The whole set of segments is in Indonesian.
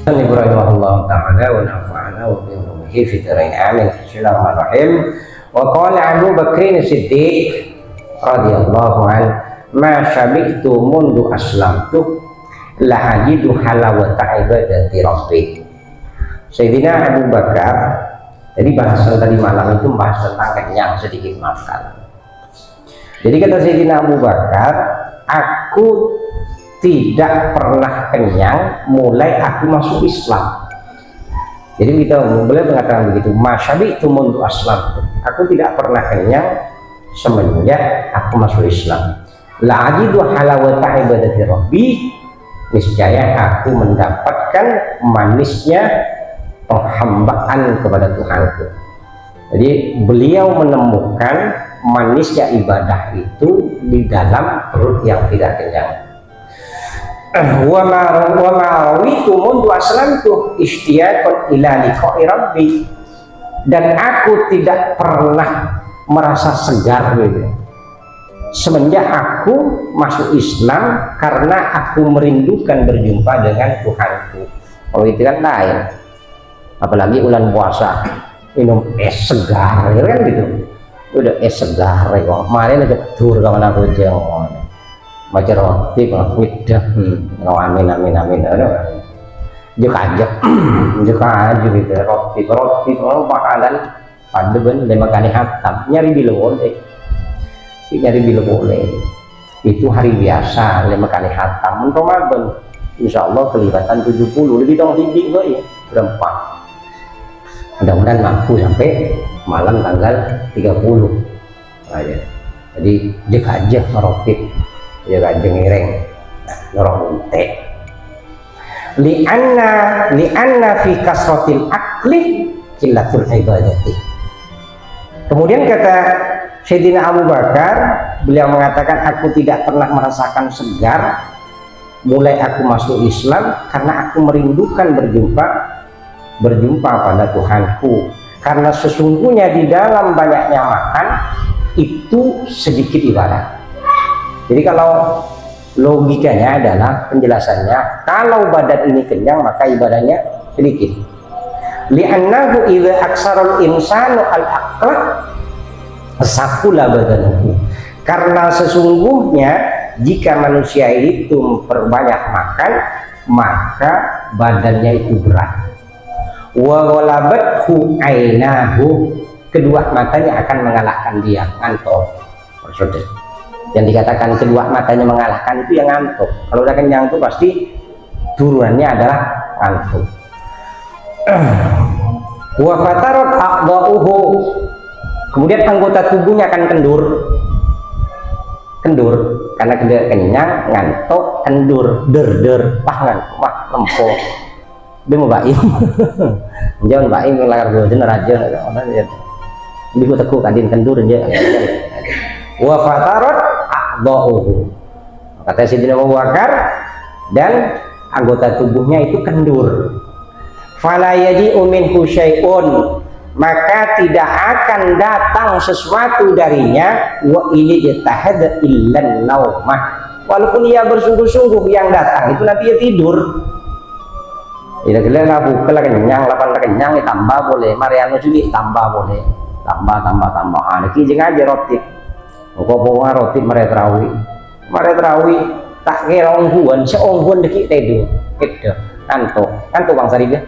Ibrahimahullah ta'ala wa nafa'ana wa bi'ulumihi fi dharain amin. Bismillahirrahmanirrahim. Wa qala Abu Bakrin Siddiq radhiyallahu an ma syabi'tu mundu aslamtu la ajidu halawata ibadati rabbi. Sayyidina Abu Bakar, jadi bahasan tadi malam itu bahas tentang kenyang sedikit makan. Jadi kata Sayyidina Abu Bakar, aku tidak pernah kenyang mulai aku masuk Islam. Jadi kita boleh mengatakan begitu, masyabi itu mundu aslam, aku tidak pernah kenyang semenjak aku masuk Islam. La ajidu halawata ibadati rabbi, niscaya aku mendapatkan manisnya penghambaan kepada Tuhanku. Jadi beliau menemukan manisnya ibadah itu di dalam perut yang tidak kenyang. Wa ma'awitu mundu aslamtu ishtiyaqan ila liqa'i rabbi, dan aku tidak pernah merasa segar gitu semenjak aku masuk Islam, karena aku merindukan berjumpa dengan Tuhanku. Kalau itu kan lain, apalagi bulan puasa minum es segar ya kan gitu, udah es segar ya kok kemarin aja tur ke mana aja baca roti kalau widah amin amin amin juk aja gitu roti kalau makanan pada ben 5 kali hatam nyari bila boleh itu hari biasa 5 kali hatam Ramadan insya Allah kelihatan 70 lebih dong tinggi kok ya berempat. Mudah-mudahan mampu sampai malam tanggal 30 aja. Jadi jek aja merotip, jek aja ngereng norong unte. Li'anna fi kasratil akli qillatul ibadati. Kemudian kata Sayyidina Abu Bakar, beliau mengatakan aku tidak pernah merasakan segar mulai aku masuk Islam karena aku merindukan berjumpa pada Tuhanku, karena sesungguhnya di dalam banyaknya makan itu sedikit ibadah. Jadi kalau logikanya adalah penjelasannya, kalau badan ini kenyang maka ibadahnya sedikit. Li'annahu idza aksarul insanu al-aqla sakula badanuhu, karena sesungguhnya jika manusia itu memperbanyak makan maka badannya itu berat. Wa ghalabathu ainahu, kedua matanya akan mengalahkan dia, ngantuk. Maksudnya yang dikatakan kedua matanya mengalahkan itu yang ngantuk. Kalau udah kenyang itu pasti turunannya adalah ngantuk. Wa fatarat a'dha'uhu, kemudian anggota tubuhnya akan kendur karena kenyang, ngantuk, kendur, der wah lempok dia mau baim jangan baim yang langar gue jenar aja di gue teku kadin kendur aja wa fatarat a'dha'uhu, kata Sayyidina Abu Bakar, dan anggota tubuhnya itu kendur. Fala yaji'u minhu syai'un, maka tidak akan datang sesuatu darinya wa ini yatahad illan naumah, walaupun ia bersungguh-sungguh yang datang itu nanti ia tidur. Tidak kalian ngabu kalau kenyang, lapan kenyang tambah boleh, Mariano juga tambah boleh, tambah. Ada kijing aja roti, bawa roti mereterawi tak kira ongguan, seongguan deki tedu, gitu, kanto bang Sarida.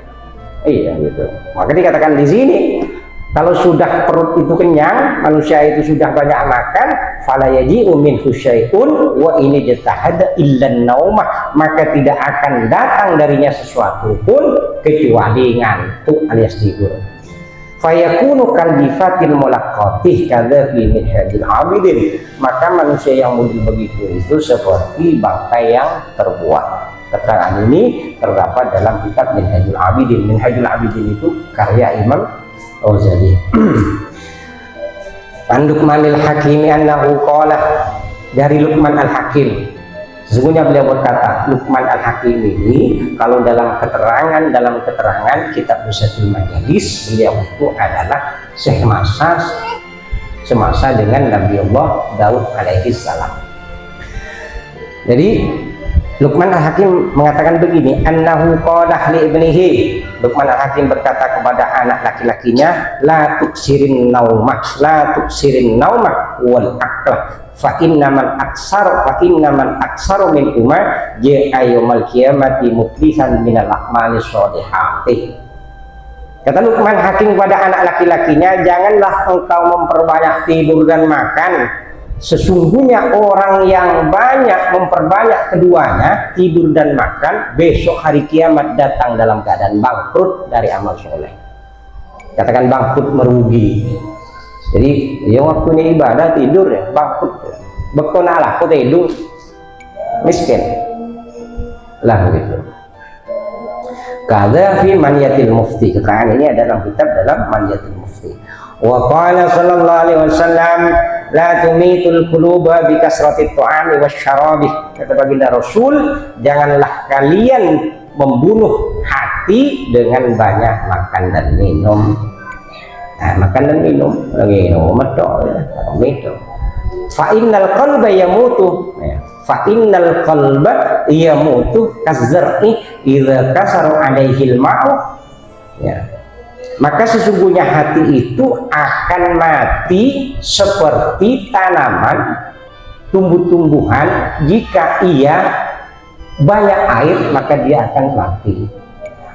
Iya gitu. Maka dikatakan di sini, kalau sudah perut itu kenyang, manusia itu sudah banyak makan, fala yaji'u minhu syai'un wa ini jatahada illan naumah, maka tidak akan datang darinya sesuatu pun kecuali ngantuk alias tidur. Fayakunu kaljifatil mulaqqatih kadza fi minhajil abidin, maka manusia yang model begitu itu seperti bangkai yang terbuat. Keterangan ini terdapat dalam kitab Minhajul Abidin. Minhajul Abidin itu karya Imam Ghazali. An Luqmanil Hakimi annahu qala, dari Luqman Al-Hakim, sesungguhnya beliau berkata, Luqman Al-Hakim ini kalau dalam keterangan kitab Nusatul Majalis, beliau itu adalah semasa dengan Nabi Allah Daud alaihi salam. Jadi Luqman Al-Hakim mengatakan begini, annahu qala li ibnihi. Luqman Al-Hakim berkata kepada anak laki-lakinya, la tuksirin naumah, la tuksirin naumah wal aqlah, fa innaman aksaru min umar ja'a yaumil qiyamati muflisan minal a'mali sholihati. Kata Luqman Hakim kepada anak laki-lakinya, janganlah engkau memperbanyak tidur dan makan. Sesungguhnya orang yang banyak memperbanyak keduanya, tidur dan makan, besok hari kiamat datang dalam keadaan bangkrut dari amal soleh. Katakan bangkrut merugi. Jadi yang waktunya ibadah tidur ya bangkrut. Bekonalah aku tidur miskin lah begitu. Kada fi Manyatil Mufti. Keterangan ini ada dalam kitab dalam Manyatil Mufti. Wa qala sallallahu alaihi wasallam la tumitul quluba bi kasratit ta'ami wasyarabi. Kata baginda Rasul, janganlah kalian membunuh hati dengan banyak makan dan minum. Nah, makan dan minum lagi medok ya, medok. Fa innal qalba yamutu. Fa innal qalba yamutu kazzar'i idza kasara 'alaihil ma'u. Ya. Maka sesungguhnya hati itu akan mati seperti tanaman, tumbuh-tumbuhan. Jika ia banyak air maka dia akan mati.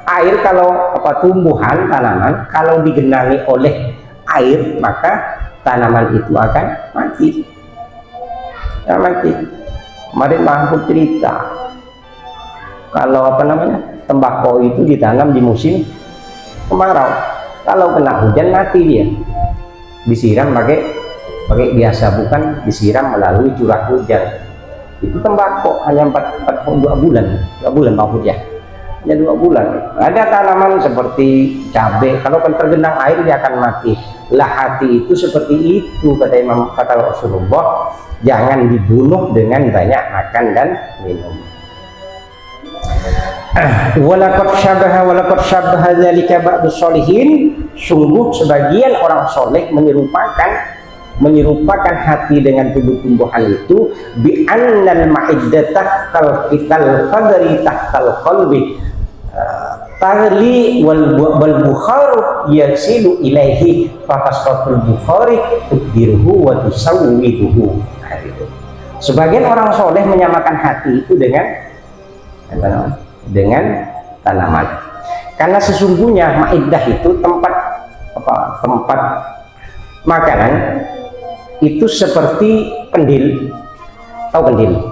Air kalau tumbuhan tanaman kalau digenangi oleh air maka tanaman itu akan mati. Ya, mati. Kemarin mampu cerita kalau tembakau itu ditanam di musim kemarau, kalau kena hujan mati dia. Disiram pakai biasa, bukan disiram melalui curah hujan. Itu tembakau hanya 2 bulan mampu ya, hanya 2 bulan. Ada tanaman seperti cabai, kalau tergenang air dia akan mati. Lah hati itu seperti itu, kata Rasulullah, jangan dibunuh dengan banyak makan dan minum. Walaqad syabaha dzalika ba'dus sholihin. Sungguh sebagian orang soleh menyerupakan hati dengan tumbuh-tumbuhan itu, bi annal ma'iddatah kalqital qadri tahtal qalbi tagli wal bukhar yasilu ilaihi fa kasratul bukhari tuddirhu wa tusawwiduhu. Sebagian orang soleh menyamakan hati itu dengan tanaman, karena sesungguhnya maidah itu tempat makanan itu seperti kendil. Tahu kendil?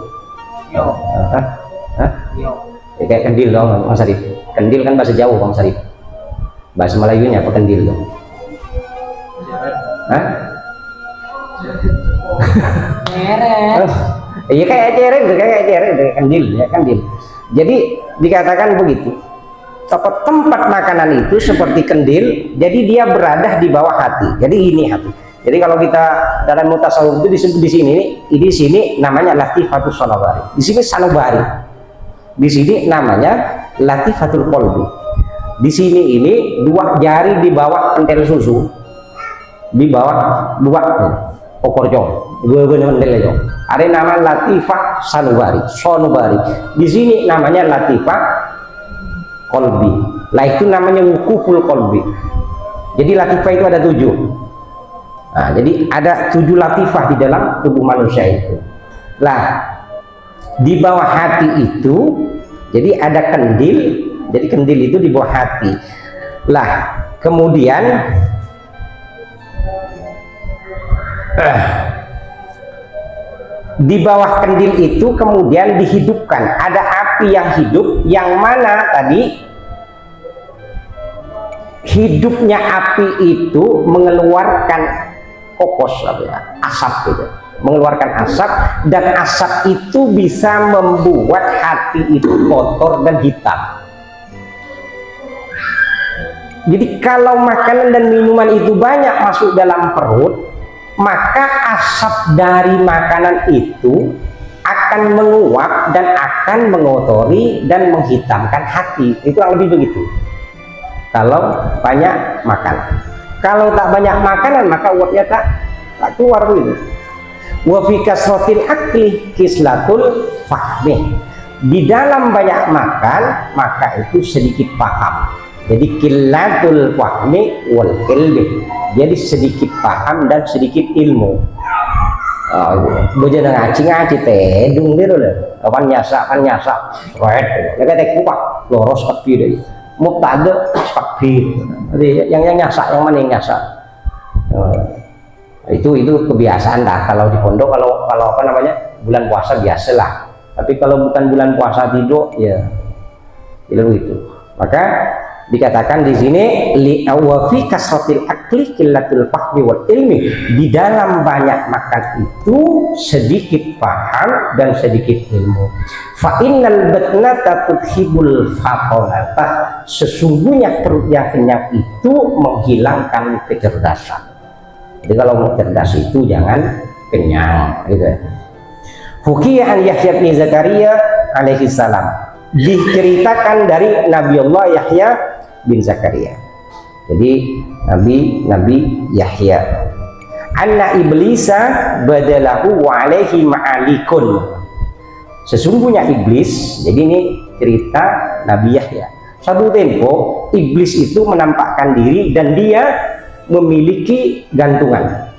Ya, kayak kendil dong Bang Sarif. Kendil kan bahasa Jawa Bang Sarif. Bahasa Melayunya apa kendil dong? Iya kayak ceret, kendil ya, kendil. Jadi dikatakan begitu, tempat makanan itu seperti kendil, jadi dia berada di bawah hati. Jadi ini hati. Jadi kalau kita dalam mutasawuf itu disebut di sini namanya latifatus sanubari. Di sini sanubari. Di sini namanya latifatul qalbi. Di sini ini 2 jari di bawah pentil susu, di bawah 2 okor jong, 2 pentil jong. Ada nama latifah sanubari, sonubari. Di sini namanya latifah kolbi. Lah itu namanya wukuful kolbi. Jadi latifah itu ada 7. Nah, jadi ada 7 latifah di dalam tubuh manusia itu. Lah di bawah hati itu, jadi ada kendil. Jadi kendil itu di bawah hati. Lah kemudian di bawah kendil itu kemudian dihidupkan, ada api yang hidup, yang mana tadi hidupnya api itu mengeluarkan kokos, asap gitu, mengeluarkan asap, dan asap itu bisa membuat hati itu kotor dan hitam. Jadi kalau makanan dan minuman itu banyak masuk dalam perut, maka asap dari makanan itu akan menguap dan akan mengotori dan menghitamkan hati. Itu lebih begitu kalau banyak makan. Kalau tak banyak makanan maka uapnya tak keluar begitu. Wa fi kasratil akli kislatul fahmi. di dalam banyak makan maka itu sedikit paham. Jadi qillatul fahmi wal ilmi, jadi sedikit paham dan sedikit ilmu. Bojo ngaji tedung dia loh, kapan nyasa seret, lagi tek kupak loros kaki deh, mau tak ada kaki, yang nyasa yang mana yang nyasa, itu kebiasaan dah kalau di pondok, kalau apa namanya bulan puasa biasalah, tapi kalau bukan bulan puasa tidur ya itu, maka dikatakan di sini li awafi kasratil akli qillatul fahmi wal ilmi, di dalam banyak makan itu sedikit paham dan sedikit ilmu. Fa innal batnata tudhibul fatonata, sesungguhnya perut yang kenyang itu menghilangkan kecerdasan. Jadi kalau mau cerdas itu jangan kenyang gitu. Hukiya an Yahya bin Zakaria alaihi salam, diceritakan dari Nabi Allah Yahya bin Zakaria. Jadi Nabi Yahya, anna iblisa badalahu wa alaihi ma'alikun, sesungguhnya iblis, jadi ini cerita Nabi Yahya, satu tempo iblis itu menampakkan diri dan dia memiliki gantungan,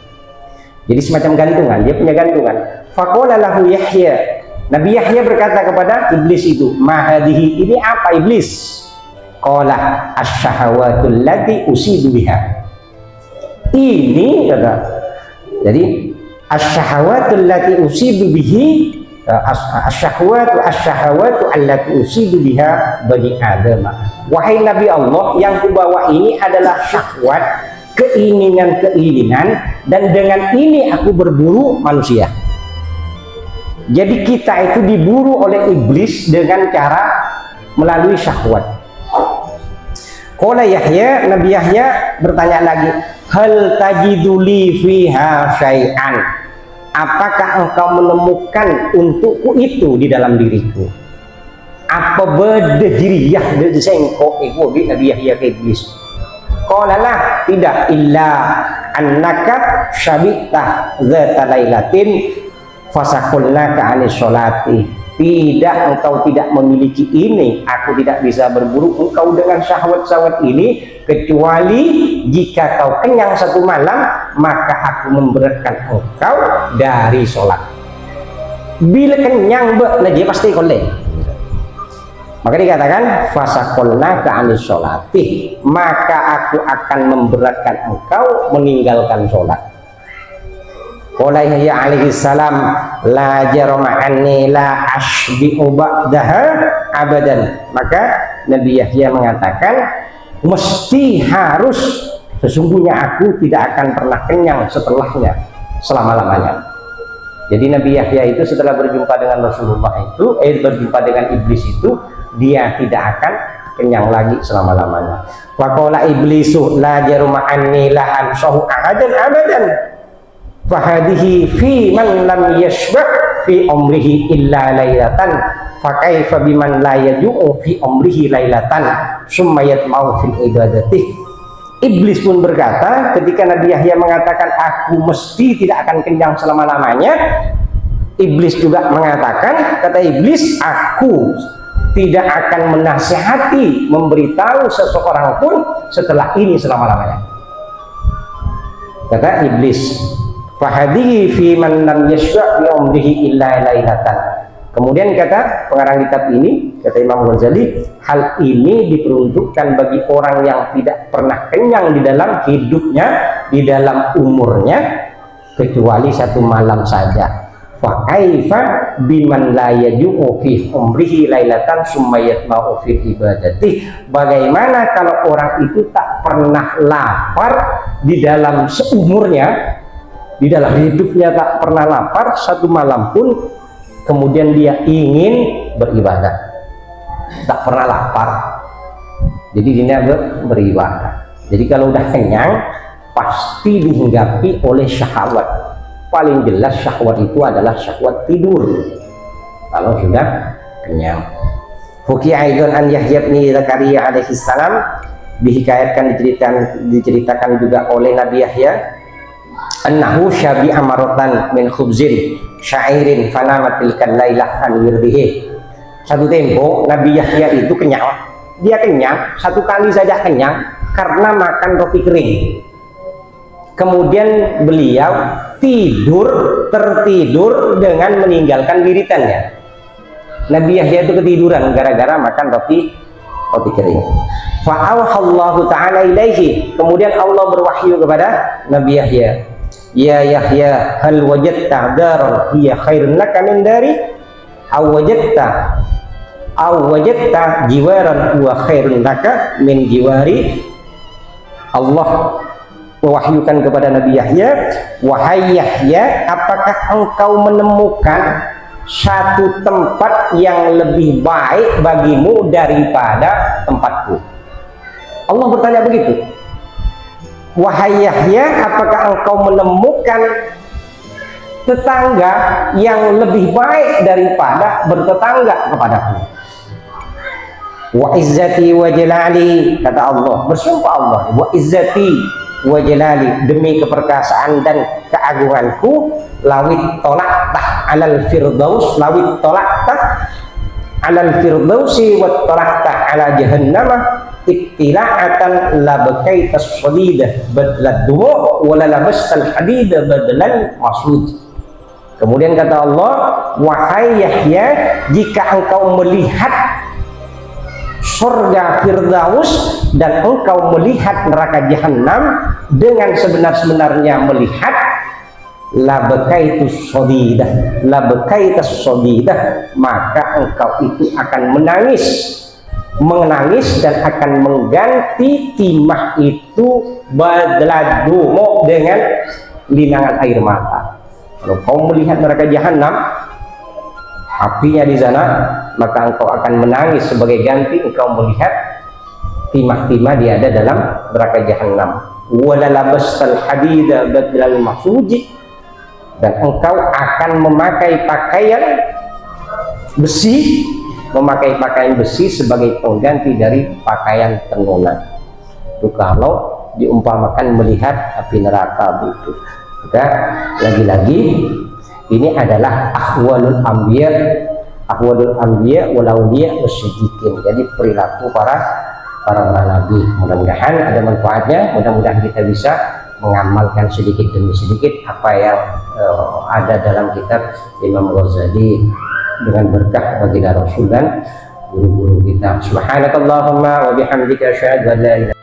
jadi semacam gantungan, dia punya gantungan. Faqala lahu Yahya, Nabi Yahya berkata kepada iblis itu, mahadihi, ini apa iblis? Qala asy-syahawatul lati usidu biha, ini kata, jadi asy-syahawatul lati usidu bihi, asy-syahawatu allati usidu biha bani Adam. Wahai Nabi Allah, yang kubawa ini adalah syahwat, keinginan-keinginan, dan dengan ini aku berburu manusia. Jadi kita itu diburu oleh iblis dengan cara melalui syahwat. Qala Yahya, Nabi Yahya bertanya lagi, hal tajiduli fiha syai'an, apakah engkau menemukan untukku itu di dalam diriku? Apa beda jiriyah dari sengkok ego di Nabi Yahya ke iblis? Qala lah, tidak, illa annaka syabita dzata lailatin fasakulnaka anis sholati, tidak, engkau tidak memiliki ini, aku tidak bisa berburu engkau dengan syahwat-syahwat ini, kecuali jika kau kenyang satu malam maka aku memberatkan engkau dari sholat. Bila kenyang dia pasti koleh, maka dikatakan fasakulnaka anis sholati, maka aku akan memberatkan engkau meninggalkan sholat. Qala Yahya alaihi salam, la jarama anni la ashbi'u ba'daha abadan, maka Nabi Yahya mengatakan mesti harus, sesungguhnya aku tidak akan pernah kenyang setelahnya selama-lamanya. Jadi Nabi Yahya itu setelah berjumpa dengan Rasulullah itu, berjumpa dengan iblis itu, dia tidak akan kenyang lagi selama-lamanya. Wa qala iblisu la jarama anni la ansahu ahadan abadan, fahadihi fi man lam yashba' fi umrihi illa lailatan, fa kaifa biman la yaju'u fi umrihi lailatan summa yatma'u fil ibadati. Iblis pun berkata ketika Nabi Yahya mengatakan aku mesti tidak akan kenyang selama-lamanya, iblis juga mengatakan, kata iblis, aku tidak akan menasihati, memberitahu seseorang pun setelah ini selama-lamanya. Kata iblis, fahadihi fi man lam yashba' bi umrihi illa lailatan. Kemudian kata pengarang kitab ini, kata Imam Ghazali, hal ini diperuntukkan bagi orang yang tidak pernah kenyang di dalam hidupnya, di dalam umurnya, kecuali satu malam saja. Fa kaifa biman la yaju'u fi umrihi lailatan summa yatma'u fi ibadati. Bagaimana kalau orang itu tak pernah lapar di dalam seumurnya, di dalam hidupnya tak pernah lapar satu malam pun, kemudian dia ingin beribadah, tak pernah lapar, jadi dia beribadah. Jadi kalau udah kenyang pasti dihinggapi oleh syahwat. Paling jelas syahwat itu adalah syahwat tidur kalau sudah kenyang. Huki aidon an Yahya bin Zakaria alaihi salam, dihikayatkan, diceritakan juga oleh Nabi Yahya, annahu syabi'a maratan min khubzin syairin fanamatil kalailah an wirdihi. Satu tempo Nabi Yahya itu kenyang, dia kenyang satu kali saja kenyang karena makan roti kering. Kemudian beliau tertidur dengan meninggalkan wiritannya. Nabi Yahya itu ketiduran gara-gara makan roti kering. Fa'auhallahu ta'ala ilaihi, kemudian Allah berwahyu kepada Nabi Yahya, ya Yahya, hal wajadta daran hiya khairun laka min dari aw wajadta jiwaran huwa khairun laka min jiwari. Allah mewahyukan kepada Nabi Yahya, wahai Yahya, apakah engkau menemukan satu tempat yang lebih baik bagimu daripada tempatku? Allah bertanya begitu. Wahai Yahya, apakah engkau menemukan tetangga yang lebih baik daripada bertetangga kepadaku? Wa izzati wa jalali, kata Allah, bersumpah Allah, wa izzati wa jalali, demi keperkasaan dan keagunganku, lawit tolakta alal firdaus, lawit tolakta alal firdausi wa tolakta ala jahannama iktila'atan labakaita sadidah badlad dumu' wala labastal hadida badlan masud. Kemudian kata Allah, wahai Yahya, jika engkau melihat surga Firdaus dan engkau melihat neraka Jahannam dengan sebenar-benarnya melihat, labakaitus sadidah, maka engkau itu akan menangis dan akan mengganti timah itu badladumu dengan linangan air mata. Kalau kau melihat neraka Jahannam, apinya di sana, maka engkau akan menangis sebagai ganti engkau melihat timah-timah dia ada dalam neraka Jahannam. Wala labastal hadida badlal mahfuji, dan engkau akan memakai pakaian besi sebagai pengganti dari pakaian tenunan. Itu kalau diumpamakan melihat api neraka itu. Maka lagi-lagi ini adalah ahwalul anbiya wal auliya wasyiddiqin. Jadi perilaku para nabi. Mudah-mudahan ada manfaatnya, mudah-mudahan kita bisa mengamalkan sedikit demi sedikit apa yang ada dalam kitab Imam Ghazali dengan berkah baginda Rasul dan guru-guru kita. Subhanakallahumma wa bihamdika asyhadu an la ilaha